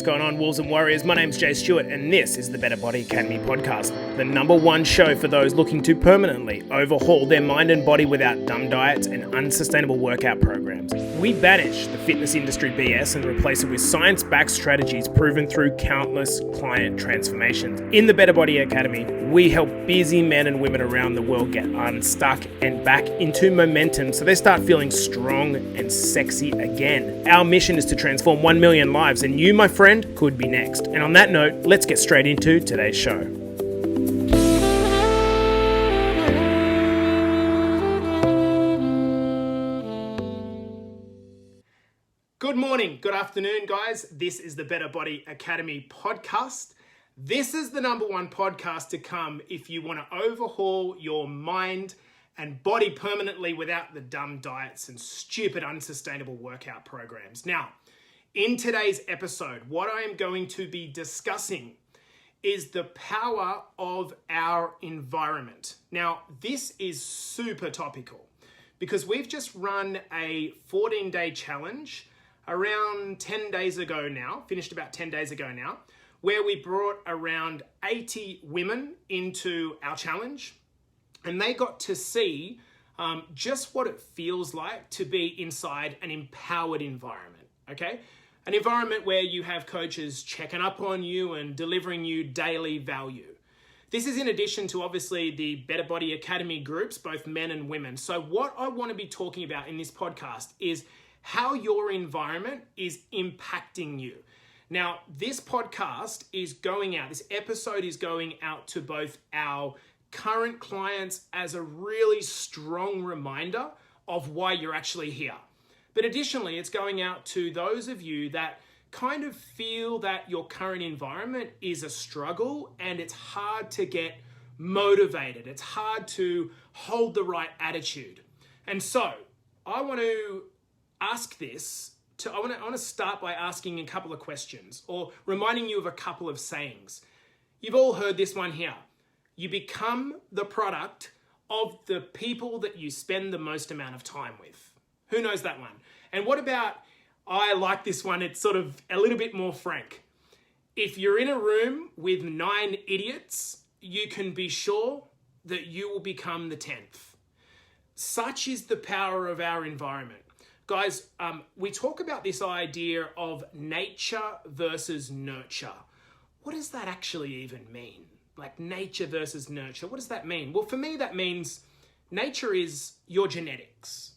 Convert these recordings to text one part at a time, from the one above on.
What's going on, Wolves and Warriors? My name's Jay Stewart, and this is the Better Body Academy podcast, the #1 show for those looking to permanently overhaul their mind and body without dumb diets and unsustainable workout programs. We banish the fitness industry BS and replace it with science-backed strategies proven through countless client transformations. In the Better Body Academy, we help busy men and women around the world get unstuck and back into momentum so they start feeling strong and sexy again. Our mission is to transform 1 million lives, and you, my friend, could be next. And on that note, let's get straight into today's show. Good morning, good afternoon, guys. This is the Better Body Academy podcast. This is the #1 podcast to come if you want to overhaul your mind and body permanently without the dumb diets and stupid unsustainable workout programs. Now, in today's episode, what I am going to be discussing is the power of our environment. Now, this is super topical because we've just run a 14-day challenge around 10 days ago now, finished about 10 days ago now, where we brought around 80 women into our challenge, and they got to see just what it feels like to be inside an empowered environment, okay? An environment where you have coaches checking up on you and delivering you daily value. This is in addition to obviously the Better Body Academy groups, both men and women. So what I want to be talking about in this podcast is how your environment is impacting you. Now, this podcast is going out, this episode is going out to both our current clients as a really strong reminder of why you're actually here. But additionally, it's going out to those of you that kind of feel that your current environment is a struggle and it's hard to get motivated. It's hard to hold the right attitude. And so I want to ask this, I want to start by asking a couple of questions or reminding you of a couple of sayings. You've all heard this one here. You become the product of the people that you spend the most amount of time with. Who knows that one? And what about, I like this one, it's sort of a little bit more frank. If you're in a room with 9 idiots, you can be sure that you will become the 10th. Such is the power of our environment. Guys, we talk about this idea of nature versus nurture. What does that actually even mean? Like nature versus nurture, what does that mean? Well, for me, that means nature is your genetics.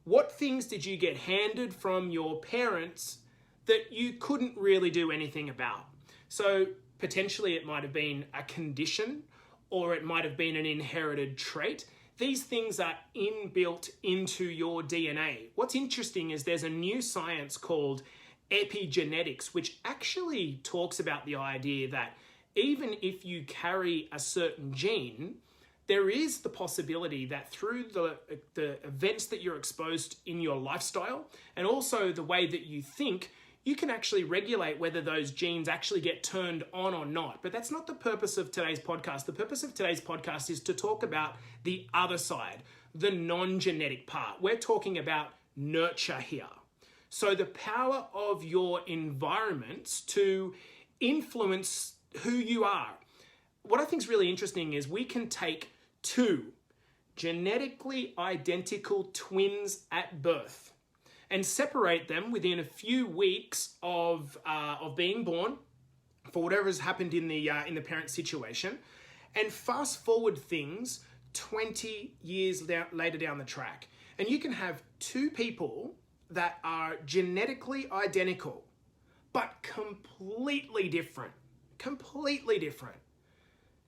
What things did you get handed from your parents that you couldn't really do anything about? So potentially it might have been a condition or it might have been an inherited trait. These things are inbuilt into your DNA. What's interesting is there's a new science called Epigenetics, which actually talks about the idea that even if you carry a certain gene, there is the possibility that through the events that you're exposed in your lifestyle and also the way that you think, you can actually regulate whether those genes actually get turned on or not. But that's not the purpose of today's podcast. The purpose of today's podcast is to talk about the other side, the non-genetic part. We're talking about nurture here. So the power of your environments to influence who you are. What I think is really interesting is we can take 2 genetically identical twins at birth and separate them within a few weeks of being born for whatever has happened in the parent situation, and fast forward things 20 years later down the track, and you can have 2 people that are genetically identical but completely different.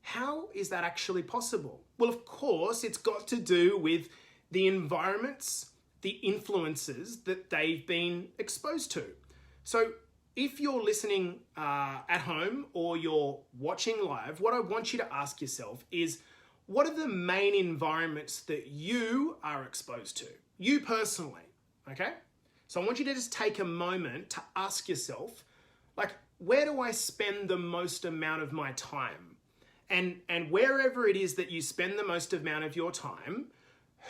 How is that actually possible? Well, of course, it's got to do with the environments, the influences that they've been exposed to. So if you're listening at home or you're watching live, what I want you to ask yourself is, what are the main environments that you are exposed to? You personally, okay? So I want you to just take a moment to ask yourself, like, where do I spend the most amount of my time? And wherever it is that you spend the most amount of your time,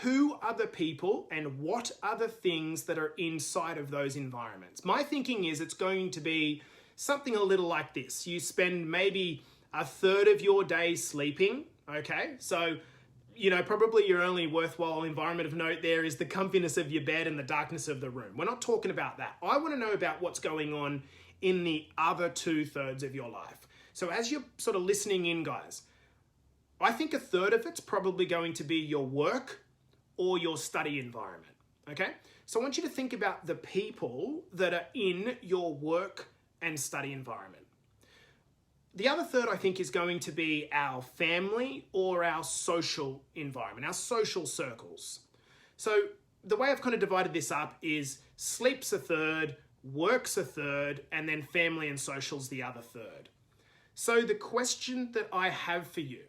who are the people and what are the things that are inside of those environments? My thinking is it's going to be something a little like this. You spend maybe a third of your day sleeping, okay? So, probably your only worthwhile environment of note there is the comfiness of your bed and the darkness of the room. We're not talking about that. I want to know about what's going on in the other 2/3 of your life. So as you're sort of listening in, guys, I think a third of it's probably going to be your work or your study environment, okay? So I want you to think about the people that are in your work and study environment. The other third, I think, is going to be our family or our social environment, our social circles. So the way I've kind of divided this up is sleep's a third, work's a third, and then family and social's the other third. So the question that I have for you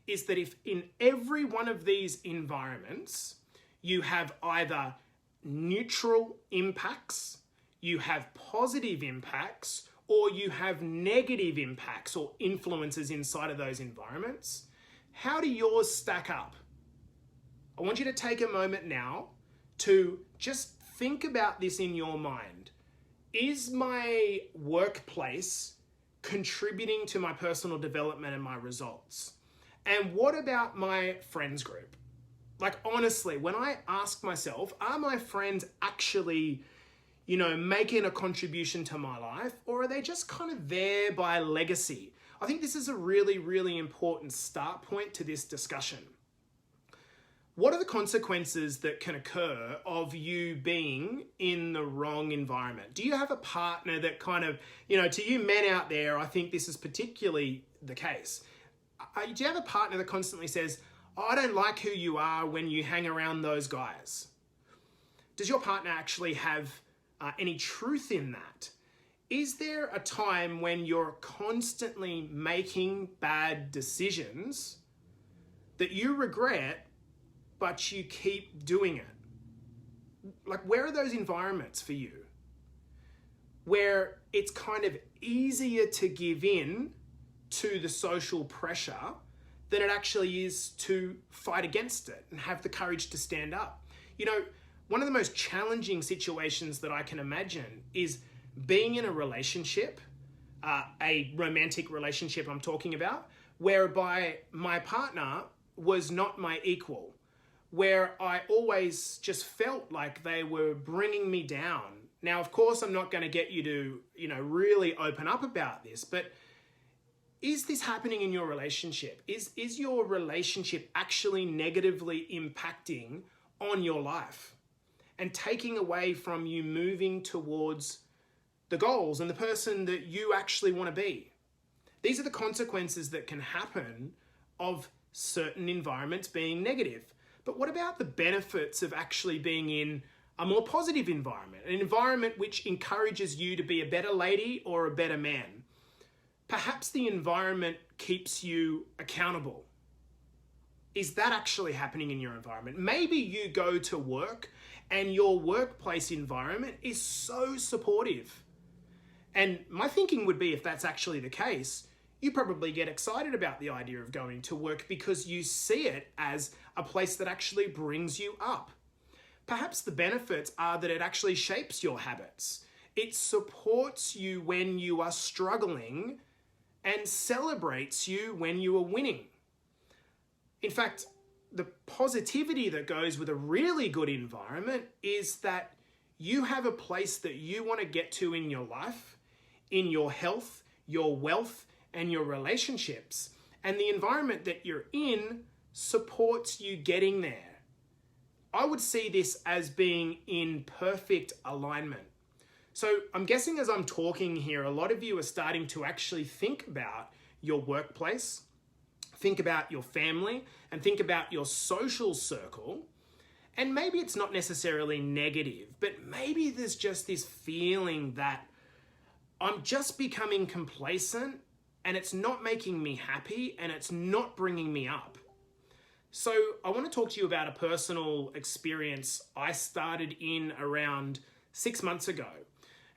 is that if in every one of these environments, you have either neutral impacts, you have positive impacts, or you have negative impacts or influences inside of those environments, how do yours stack up? I want you to take a moment now to just think about this in your mind. Is my workplace contributing to my personal development and my results? And what about my friends group? Like, honestly, when I ask myself, are my friends actually making a contribution to my life, or are they just kind of there by legacy? I think this is a really, really important start point to this discussion. What are the consequences that can occur of you being in the wrong environment? Do you have a partner that kind of, to you men out there, I think this is particularly the case. Do you have a partner that constantly says, oh, I don't like who you are when you hang around those guys? Does your partner actually have any truth in that? Is there a time when you're constantly making bad decisions that you regret, but you keep doing it? Like, where are those environments for you where it's kind of easier to give in to the social pressure than it actually is to fight against it and have the courage to stand up? One of the most challenging situations that I can imagine is being in a relationship, a romantic relationship I'm talking about, whereby my partner was not my equal, where I always just felt like they were bringing me down. Now, of course, I'm not going to get you to, really open up about this, but is this happening in your relationship? Is your relationship actually negatively impacting on your life and taking away from you moving towards the goals and the person that you actually want to be? These are the consequences that can happen of certain environments being negative. But what about the benefits of actually being in a more positive environment, an environment which encourages you to be a better lady or a better man? Perhaps the environment keeps you accountable. Is that actually happening in your environment? Maybe you go to work and your workplace environment is so supportive. And my thinking would be, if that's actually the case, you probably get excited about the idea of going to work because you see it as a place that actually brings you up. Perhaps the benefits are that it actually shapes your habits. It supports you when you are struggling and celebrates you when you are winning. In fact, the positivity that goes with a really good environment is that you have a place that you want to get to in your life, in your health, your wealth, and your relationships. And the environment that you're in supports you getting there. I would see this as being in perfect alignment. So I'm guessing as I'm talking here, a lot of you are starting to actually think about your workplace, think about your family, and think about your social circle. And maybe it's not necessarily negative, but maybe there's just this feeling that I'm just becoming complacent and it's not making me happy and it's not bringing me up. So I want to talk to you about a personal experience I started in around 6 months ago.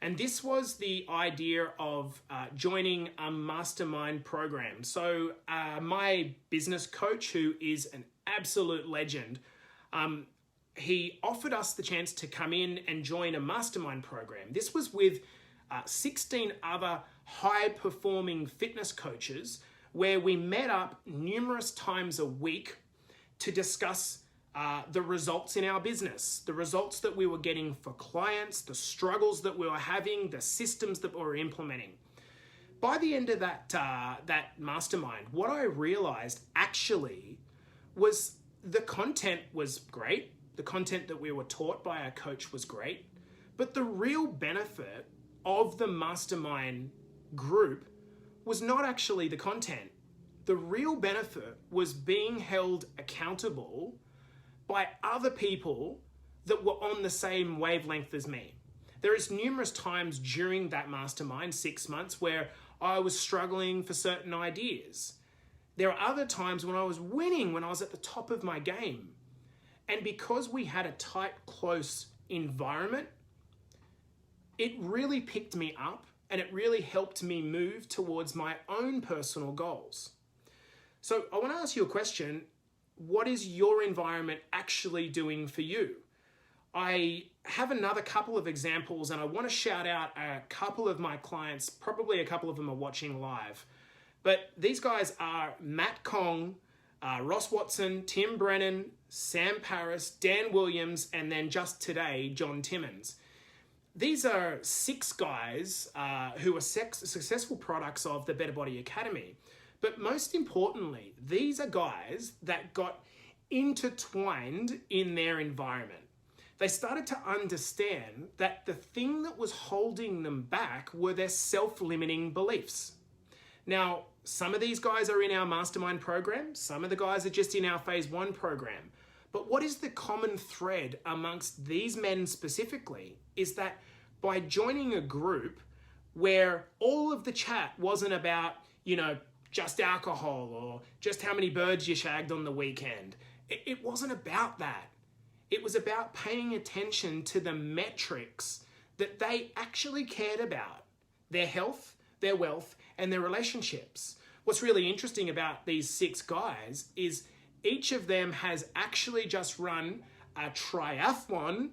And this was the idea of joining a mastermind program. So my business coach, who is an absolute legend, he offered us the chance to come in and join a mastermind program. This was with 16 other high-performing fitness coaches where we met up numerous times a week to discuss the results in our business, the results that we were getting for clients, the struggles that we were having, the systems that we were implementing. By the end of that mastermind, what I realized actually was the content was great. The content that we were taught by our coach was great. But the real benefit of the mastermind group was not actually the content. The real benefit was being held accountable by other people that were on the same wavelength as me. There is numerous times during that mastermind, 6 months, where I was struggling for certain ideas. There are other times when I was winning, when I was at the top of my game. And because we had a tight, close environment, it really picked me up and it really helped me move towards my own personal goals. So I want to ask you a question. What is your environment actually doing for you? I have another couple of examples and I want to shout out a couple of my clients. Probably a couple of them are watching live. But these guys are Matt Kong, Ross Watson, Tim Brennan, Sam Paris, Dan Williams, and then just today, John Timmons. These are 6 guys who are successful products of the Better Body Academy. But most importantly, these are guys that got intertwined in their environment. They started to understand that the thing that was holding them back were their self-limiting beliefs. Now, some of these guys are in our mastermind program. Some of the guys are just in our phase 1 program. But what is the common thread amongst these men specifically is that by joining a group where all of the chat wasn't about, just alcohol or just how many birds you shagged on the weekend. It wasn't about that. It was about paying attention to the metrics that they actually cared about. Their health, their wealth, and their relationships. What's really interesting about these 6 guys is each of them has actually just run a triathlon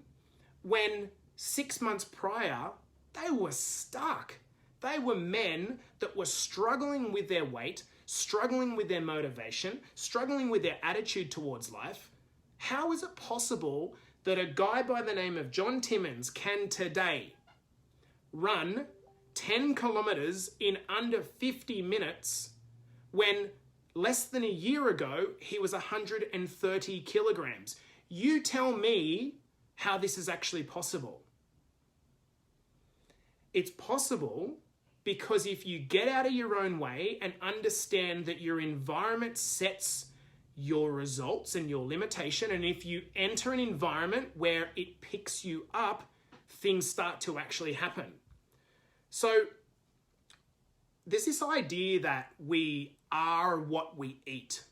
when 6 months prior, they were stuck. They were men that were struggling with their weight, struggling with their motivation, struggling with their attitude towards life. How is it possible that a guy by the name of John Timmons can today run 10 kilometers in under 50 minutes when less than a year ago, he was 130 kilograms? You tell me how this is actually possible. It's possible because if you get out of your own way and understand that your environment sets your results and your limitation, and if you enter an environment where it picks you up, things start to actually happen. So there's this idea that we are what we eat.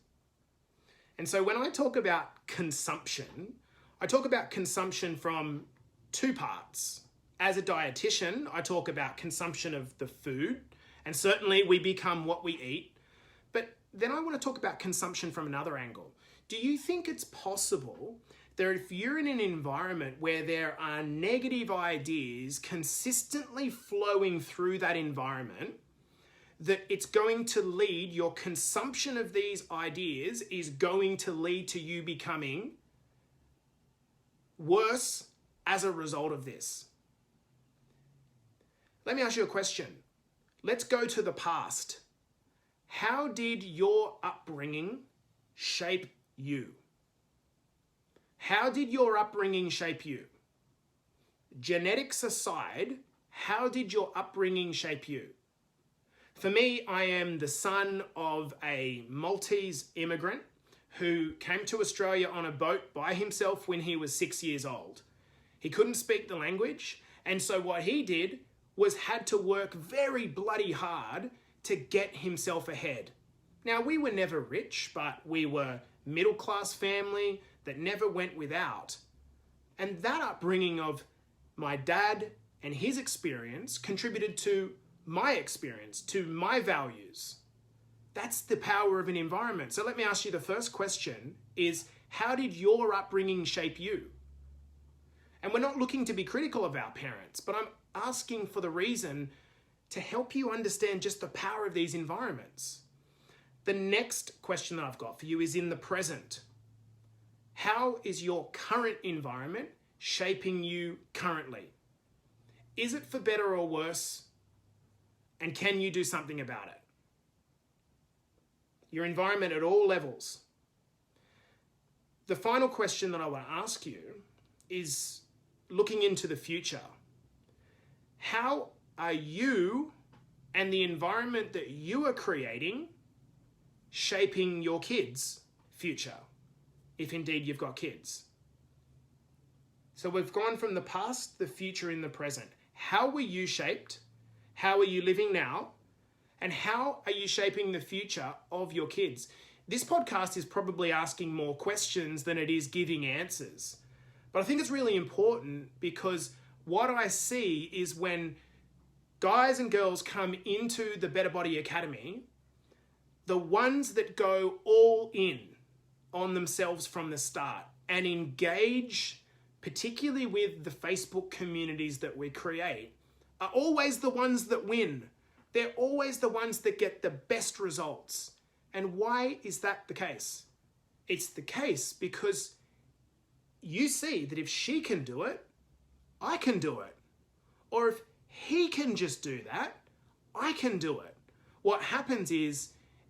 And so when I talk about consumption, I talk about consumption from 2 parts. As a dietitian, I talk about consumption of the food, and certainly we become what we eat. But then I want to talk about consumption from another angle. Do you think it's possible that if you're in an environment where there are negative ideas consistently flowing through that environment, that it's going to lead, your consumption of these ideas is going to lead to you becoming worse as a result of this? Let me ask you a question. Let's go to the past. How did your upbringing shape you? How did your upbringing shape you? Genetics aside, how did your upbringing shape you? For me, I am the son of a Maltese immigrant who came to Australia on a boat by himself when he was 6 years old. He couldn't speak the language, and so what he did was had to work very bloody hard to get himself ahead. Now, we were never rich, but we were middle-class family that never went without. And that upbringing of my dad and his experience contributed to my experience, to my values. That's the power of an environment. So let me ask you, the first question is, how did your upbringing shape you? And we're not looking to be critical of our parents, but I'm asking for the reason to help you understand just the power of these environments. The next question that I've got for you is in the present. How is your current environment shaping you currently? Is it for better or worse? And can you do something about it? Your environment at all levels. The final question that I want to ask you is looking into the future. How are you and the environment that you are creating shaping your kids' future, if indeed you've got kids? So we've gone from the past, the future, and the present. How were you shaped? How are you living now? And how are you shaping the future of your kids? This podcast is probably asking more questions than it is giving answers. But I think it's really important because what I see is when guys and girls come into the Better Body Academy, the ones that go all in on themselves from the start and engage, particularly with the Facebook communities that we create, are always the ones that win. They're always the ones that get the best results. And why is that the case? It's the case because you see that if she can do it, I can do it. Or if he can just do that, I can do it. What happens is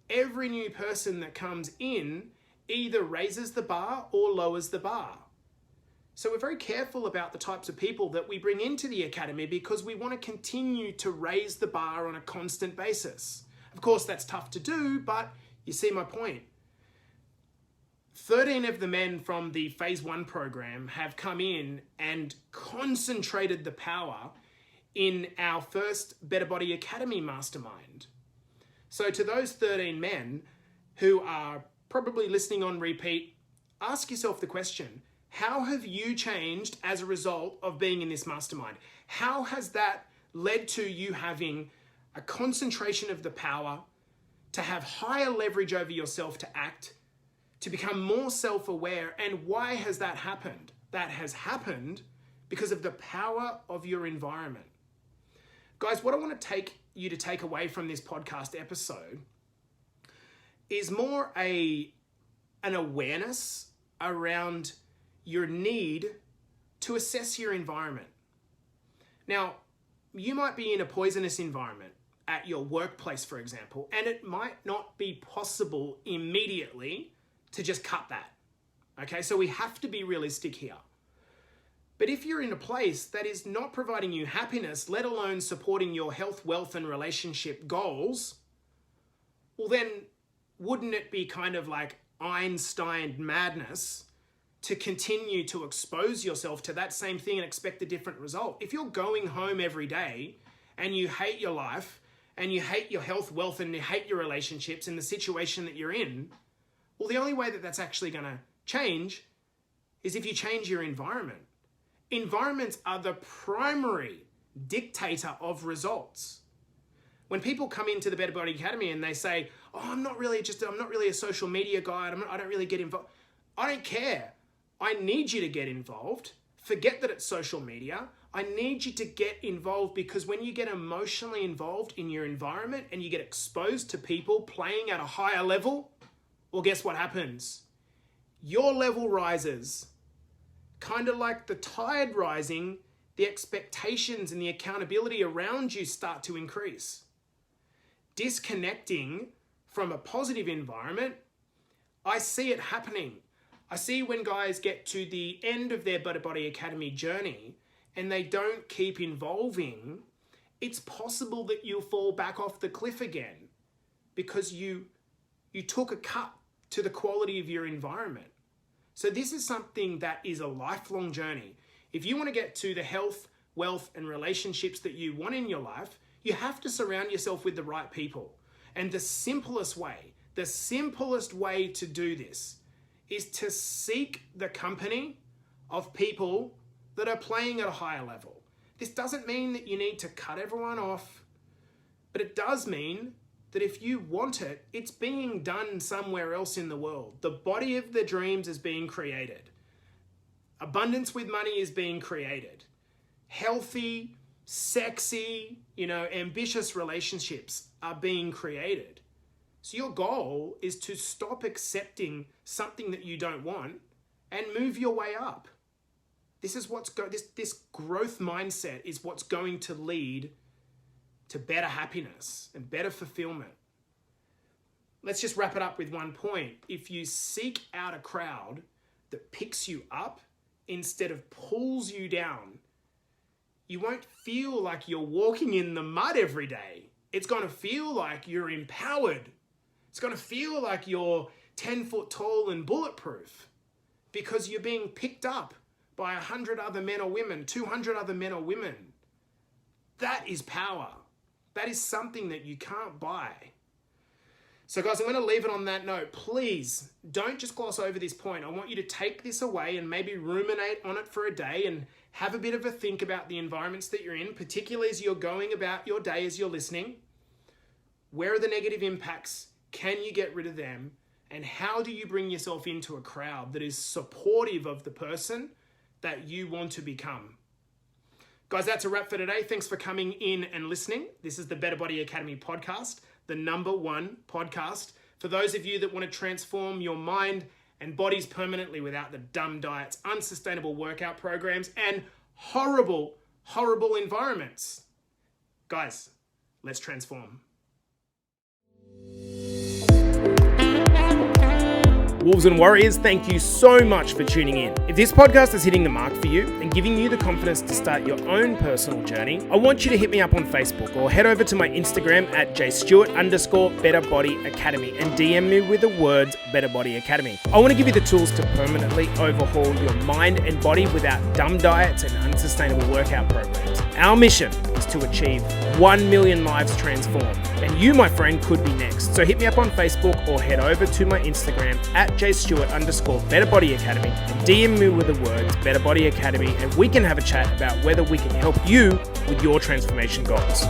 every new person that comes in either raises the bar or lowers the bar. So we're very careful about the types of people that we bring into the academy because we want to continue to raise the bar on a constant basis. Of course, that's tough to do, but you see my point. 13 of the men from the Phase 1 program have come in and concentrated the power in our first Better Body Academy Mastermind. So to those 13 men who are probably listening on repeat, ask yourself the question, how have you changed as a result of being in this mastermind? How has that led to you having a concentration of the power, to have higher leverage over yourself to act, to become more self-aware? And why has that happened? That has happened because of the power of your environment. Guys, what I want to take you to take away from this podcast episode is more an awareness around your need to assess your environment. Now, you might be in a poisonous environment at your workplace, for example, and it might not be possible immediately to just cut that. Okay, so we have to be realistic here. But if you're in a place that is not providing you happiness, let alone supporting your health, wealth, and relationship goals, well then, wouldn't it be kind of like Einstein madness to continue to expose yourself to that same thing and expect a different result? If you're going home every day and you hate your life and you hate your health, wealth, and you hate your relationships and the situation that you're in, well, the only way that that's actually going to change is if you change your environment. Environments are the primary dictator of results. When people come into the Better Body Academy and they say, oh, I'm not really a social media guy, I don't really get involved. I don't care. I need you to get involved. Forget that it's social media. I need you to get involved because when you get emotionally involved in your environment and you get exposed to people playing at a higher level, well, guess what happens? Your level rises. Kind of like the tide rising, the expectations and the accountability around you start to increase. Disconnecting from a positive environment, I see it happening. I see when guys get to the end of their Better Body Academy journey and they don't keep evolving, it's possible that you'll fall back off the cliff again because you took a cut to the quality of your environment. So this is something that is a lifelong journey. If you want to get to the health, wealth, and relationships that you want in your life, you have to surround yourself with the right people. And the simplest way to do this is to seek the company of people that are playing at a higher level. This doesn't mean that you need to cut everyone off, but it does mean that if you want it, it's being done somewhere else in the world. The body of the dreams is being created. Abundance with money is being created. Healthy, sexy, ambitious relationships are being created. So your goal is to stop accepting something that you don't want and move your way up. This is this growth mindset is what's going to lead to better happiness and better fulfillment. Let's just wrap it up with one point. If you seek out a crowd that picks you up instead of pulls you down, you won't feel like you're walking in the mud every day. It's going to feel like you're empowered. It's going to feel like you're 10 foot tall and bulletproof because you're being picked up by 100 other men or women, 200 other men or women. That is power. That is something that you can't buy. So guys, I'm going to leave it on that note. Please don't just gloss over this point. I want you to take this away and maybe ruminate on it for a day and have a bit of a think about the environments that you're in, particularly as you're going about your day as you're listening. Where are the negative impacts? Can you get rid of them? And how do you bring yourself into a crowd that is supportive of the person that you want to become? Guys, that's a wrap for today. Thanks for coming in and listening. This is the Better Body Academy podcast, the #1 podcast for those of you that want to transform your mind and bodies permanently without the dumb diets, unsustainable workout programs, and horrible, horrible environments. Guys, let's transform. Wolves and Warriors, thank you so much for tuning in. If this podcast is hitting the mark for you and giving you the confidence to start your own personal journey, I want you to hit me up on Facebook or head over to my Instagram at jstewart_BetterBodyAcademy and DM me with the words Better Body Academy. I want to give you the tools to permanently overhaul your mind and body without dumb diets and unsustainable workout programs. Our mission is to achieve 1 million lives transformed, and you, my friend, could be next. So hit me up on Facebook or head over to my Instagram at jstewart_BetterBodyAcademy and DM me with the words Better Body Academy, and we can have a chat about whether we can help you with your transformation goals.